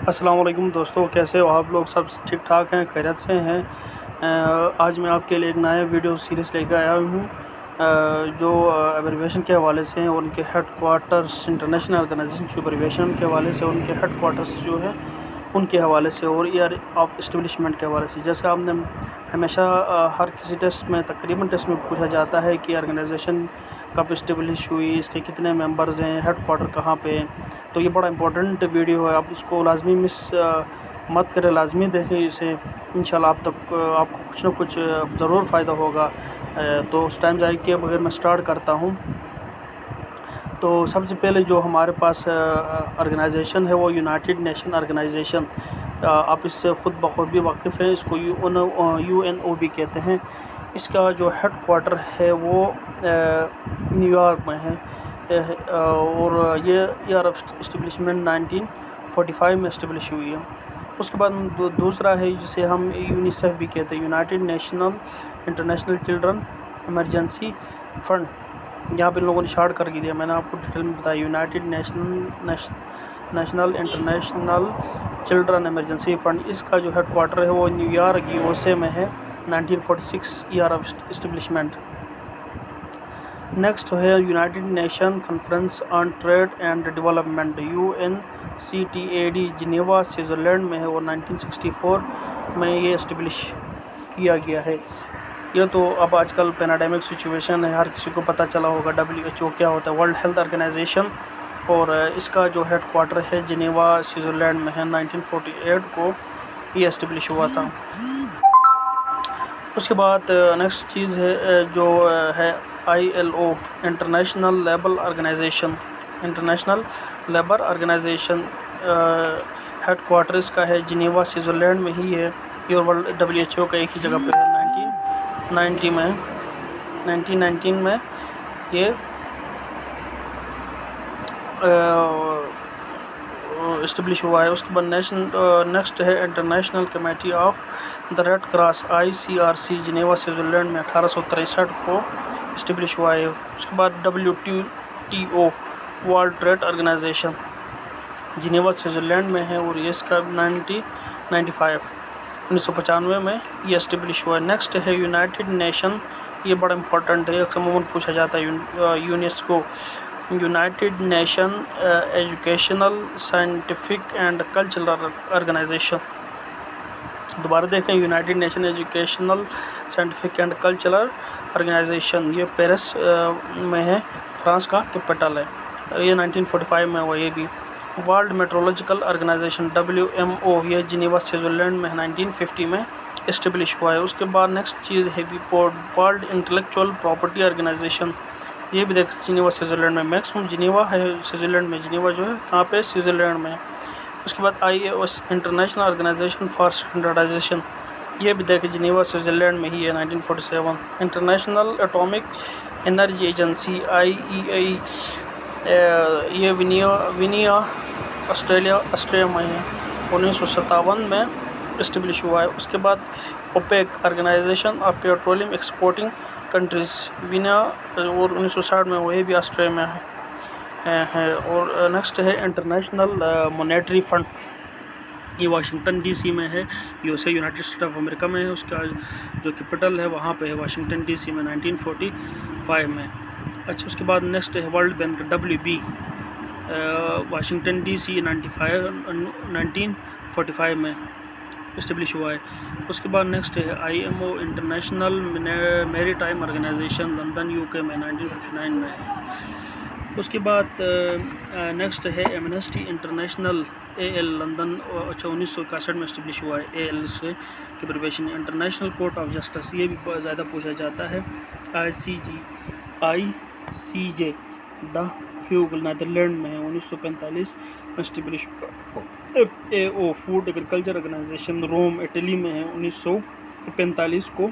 السلام علیکم دوستو، کیسے ہو آپ لوگ؟ سب ٹھیک ٹھاک ہیں، خیریت سے ہیں؟ آج میں آپ کے لیے ایک نیا ویڈیو سیریز لے کے آیا ہوں جو ایبریویشن کے حوالے سے ہیں اور ان کے ہیڈ کوارٹرز انٹرنیشنل آرگنائزیشن کی ایبریویشن کے حوالے سے، ان کے ہیڈ کوارٹرز جو ہیں ان کے حوالے سے اور ایئر آف اسٹیبلشمنٹ کے حوالے سے. جیسے آپ نے ہمیشہ ہر کسی ٹیسٹ میں تقریباً ٹیسٹ میں پوچھا جاتا ہے کہ آرگنائزیشن کب اسٹیبلش ہوئی، اس کے کتنے ممبرز ہیں، ہیڈ کوارٹر کہاں پہ ہے. تو یہ بڑا امپورٹنٹ ویڈیو ہے، آپ اس کو لازمی مس مت کریں، لازمی دیکھیں اسے. انشاءاللہ آپ کو کچھ نہ کچھ ضرور فائدہ ہوگا. تو اس ٹائم جائے کہ بغیر میں سٹارٹ کرتا ہوں. تو سب سے پہلے جو ہمارے پاس آرگنائزیشن ہے وہ یونائٹڈ نیشن آرگنائزیشن. آپ اس سے خود بخود بھی واقف ہیں، اس کو UNO بھی کہتے ہیں. اس کا جو ہیڈ کوارٹر ہے وہ نیو یارک میں ہے اور یہ ایئر آف اسٹیبلشمنٹ 1945 میں اسٹیبلش ہوئی ہے. اس کے بعد دوسرا ہے جسے ہم یونیسیف بھی کہتے ہیں، United National International Children Emergency fund. یہاں پہ ان لوگوں نے شارٹ کر کے دیا، میں نے آپ کو ڈیٹیل میں بتایا. United National International Children Emergency Fund, اس کا جو ہیڈ کوارٹر ہے وہ نیو یارک USA میں ہے. 1946 ایئر آف اسٹیبلشمنٹ. نیکسٹ ہے United Nation Conference on Trade and Development UNCTAD، Geneva Switzerland میں ہے اور 1964 میں یہ اسٹیبلش کیا گیا ہے. یہ تو اب آج کل پیناڈیمک سچویشن ہے، ہر کسی کو پتہ چلا ہوگا WHO کیا ہوتا ہے، ورلڈ ہیلتھ آرگنائزیشن. اور اس کا جو ہیڈ کوارٹر ہے جنیوا سوئٹزرلینڈ میں ہے. 1948 کو یہ اسٹیبلش ہوا تھا. اس کے بعد نیکسٹ چیز ہے جو ہے ILO International Labour Organization. International Labour Organization headquarter اس کا ہے جنیوا سوئٹزرلینڈ میں ہی ہے. یہ ورلڈ WHO کا ایک ہی جگہ پہ ہے. 1919 میں یہ اسٹیبلش ہوا ہے. اس کے بعد نیکسٹ ہے International Committee of the Red Cross ICRC، Geneva Switzerland میں 1863 کو اسٹیبلش ہوا ہے. اس کے بعد WTO World Trade Organization Geneva Switzerland میں ہے اور یہ اس کا 1995 میں یہ اسٹیبلش ہوا ہے. نیکسٹ ہے یونائٹڈ نیشن. یہ بڑا امپورٹنٹ ہے، عموماً پوچھا جاتا ہے. UNESCO United Nation Educational Scientific and Cultural Organization. دوبارہ دیکھیں، United Nation Educational Scientific and Cultural Organization. یہ پیرس میں ہے، فرانس کا کیپٹل ہے. یہ 1945 میں ہوا. یہ بھی ورلڈ میٹرولوجیکل آرگنائزیشن WMO، یہ جنیوا سوئٹزرلینڈ میں 1950 میں اسٹیبلش ہوا ہے. اس کے بعد نیکسٹ چیز ہے ورلڈ انٹلیکچوئل پراپرٹی آرگنائزیشن. یہ بھی دیکھ جنیوا سوئٹزرلینڈ میں، میکسیمم جنیوا ہے سوئٹزرلینڈ میں. جنیوا جو ہے کہاں پہ؟ سوئٹزرلینڈ میں. اس کے بعد IAS International Organization for Standardization. یہ بھی دیکھیں جنیوا سوئٹزرلینڈ میں ہی ہے 1947. International Atomic Energy Agency IAEA، یہ وینیا آسٹریلیا میں ہے. 1957 میں اسٹیبلش ہوا ہے. اس کے بعد OPEC Organization of Petroleum Exporting Countries, Vienna اور 1960 میں وہی بھی آسٹریلیا میں ہے. اور نیکسٹ ہے انٹرنیشنل مانیٹری فنڈ. یہ واشنگٹن DC میں ہے، USA United state of America میں ہے. اس کا جو کیپٹل ہے وہاں پہ ہے واشنگٹن DC میں 1945 میں. اچھا، اس کے بعد نیکسٹ ہے world bank WB، Washington DC 1945 میں اسٹیبلش ہوا ہے. اس کے بعد نیکسٹ ہے IMO انٹرنیشنل میری ٹائم آرگنائزیشن، لندن UK میں 1959 میں ہے. اس کے بعد نیکسٹ ہے ایمنسٹی انٹرنیشنل AL، لندن 1961 میں اسٹیبلش ہوا ہے. AL سے abbreviation international court of justice. یہ بھی زیادہ پوچھا جاتا ہے. ICJ دا ہیوگ، نیدرلینڈ میں ہے 1945 میں establish. FAO Food Agriculture Organization, Rome Italy میں ہے 1945 کو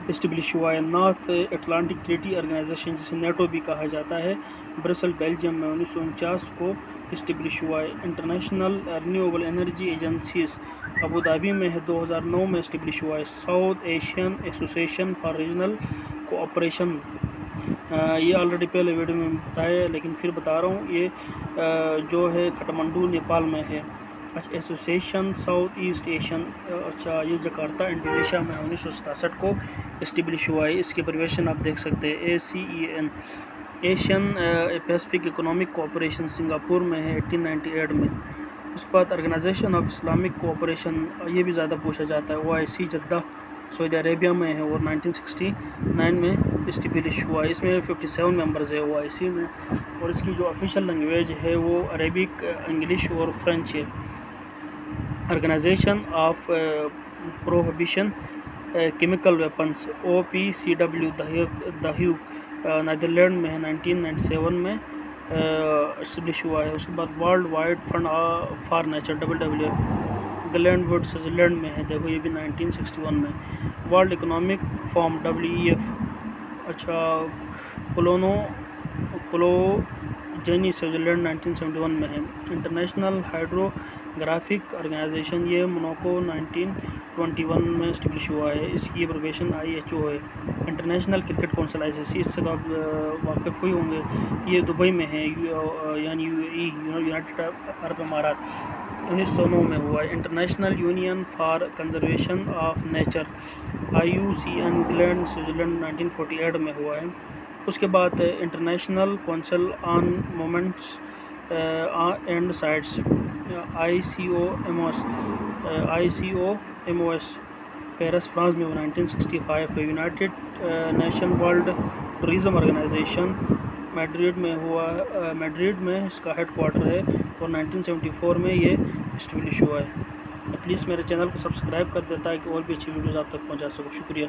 اسٹیبلش ہوا ہے. نارتھ اٹلانٹک ٹریٹی آرگنائزیشن، جسے نیٹو بھی کہا جاتا ہے، برسل بیلجیم میں 1949 کو اسٹیبلش ہوا ہے. International renewable energy agencies Abu Dhabi میں ہے، 2009 میں اسٹیبلش ہوا ہے. ساؤتھ ایشین ایسوسی ایشن فار ریجنل کوآپریشن یہ آلریڈی پہلے ویڈیو میں بتایا ہے لیکن پھر بتا رہا ہوں. یہ جو ہے کھٹمنڈو نیپال میں ہے. اچھا ایسوسیشن ساؤتھ ایسٹ ایشین، اچھا یہ جکارتا انڈونیشیا میں 1967 کو اسٹیبلش ہوا ہے. اس کی ایبریویشن آپ دیکھ سکتے ہیں ASEAN. Asian Pacific economic cooperation Singapore میں ہے 1898 میں. اس کے بعد آرگنائزیشن آف اسلامک کوآپریشن، یہ بھی زیادہ پوچھا جاتا ہے. OIC جدہ سعودی عربیہ میں ہے اور 1969 میں اسٹیبلش ہوا ہے. اس میں 57 ممبرز ہے OIC میں، اور اس کی جو آفیشیل لینگویج ہے وہ عربک، انگلش اور فرینچ ہے. Organization of Prohibition Chemical Weapons OPCW the Hague Netherland میں ہے 1997 میں اسٹیبلش ہوا ہے. اس کے بعد World Wide Fund for Nature WWF Gland Vaud Switzerland میں ہے، دیکھو یہ بھی 1961 میں. ورلڈ اکنامک فورم WEF، اچھا کلوجینی سوئٹزرلینڈ 1971 میں ہے. انٹرنیشنل ہائیڈروگرافک آرگنائزیشن، یہ موناکو 1921 میں اسٹیبلش ہوا ہے. اس کی ایبریویشن IHO ہے. انٹرنیشنل کرکٹ کونسل ICC، اس سے تو آپ واقف ہوئی ہوں گے، یہ دبئی میں ہے، یعنی UAE یونائٹڈ عرب امارات، 1909 میں ہوا ہے. International Union for Conservation of Nature IUCN England Switzerland 1948 میں ہوا ہے. اس کے بعد International Council on Monuments and Sites ICOMOS Paris France میں 1965 ہے. United Nation World Tourism Organization Madrid میں ہوا، میڈرڈ میں اس کا ہیڈ کوارٹر ہے اور 1974 میں یہ اسٹیبلش ہوا ہے. پلیز میرے چینل کو سبسکرائب کر دیں تاکہ اور بھی اچھی ویڈیوز آپ تک پہنچا سکوں. شکریہ.